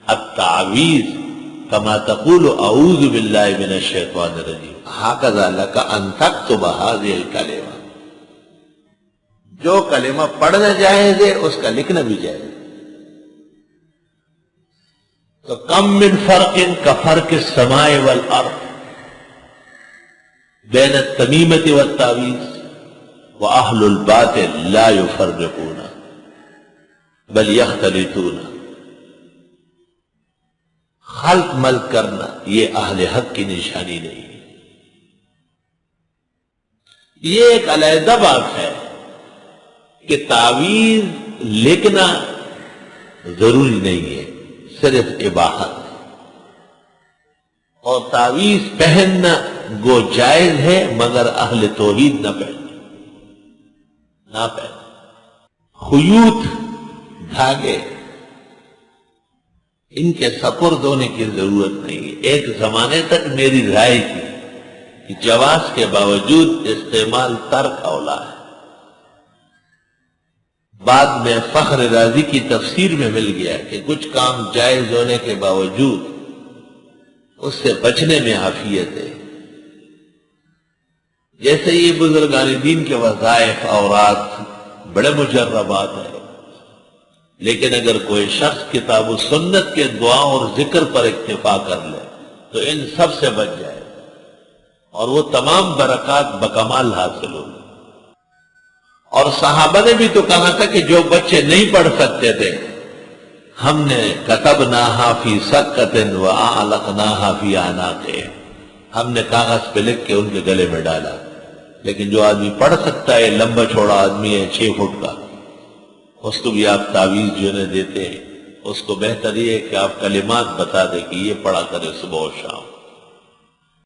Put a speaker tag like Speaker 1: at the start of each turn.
Speaker 1: التعویذ کما تقول اعوذ باللہ من الشیطان الرجیم ہکذا لک ان تکتب هذه الکلمہ، جو کلمہ پڑھنا جائز ہے اس کا لکھنا بھی جائز ہے۔ تو کم من فرق کفرق السماء والارض بین التمیمۃ والتعویذ واہل الباطل لا یفرقون بل یختلطون۔ خلط ملط کرنا یہ اہل حق کی نشانی نہیں ہے۔ یہ ایک علیحدہ بات ہے کہ تعویذ لکھنا ضروری نہیں ہے، صرف اباحت، اور تعویذ پہننا گو جائز ہے مگر اہل توحید نہ پہن۔ خیوط دھاگے ان کے سپرد ہونے کی ضرورت نہیں ہے۔ ایک زمانے تک میری رائے تھی کہ جواز کے باوجود استعمال ترک اولا ہے، بعد میں فخر رازی کی تفسیر میں مل گیا کہ کچھ کام جائز ہونے کے باوجود اس سے بچنے میں عافیت ہے، جیسے یہ بزرگان دین کے وظائف اورات بڑے مجربات ہیں، لیکن اگر کوئی شخص کتاب و سنت کے دعا اور ذکر پر اکتفا کر لے تو ان سب سے بچ جائے اور وہ تمام برکات بکمال حاصل ہو۔ اور صحابہ نے بھی تو کہا تھا کہ جو بچے نہیں پڑھ سکتے تھے ہم نے کتبناہا فی سکۃ وَأَعْلَقْنَاهَا فی أَعْنَاقِهِمْ، ہم نے کاغذ پہ لکھ کے ان کے گلے میں ڈالا۔ لیکن جو آدمی پڑھ سکتا ہے، لمبا چھوڑا آدمی ہے 6 فٹ کا، اس کو بھی آپ تعویذ جو دیتے ہیں، اس کو بہتر یہ ہے کہ آپ کلمات بتا دیں کہ یہ پڑھا کرے صبح و شام۔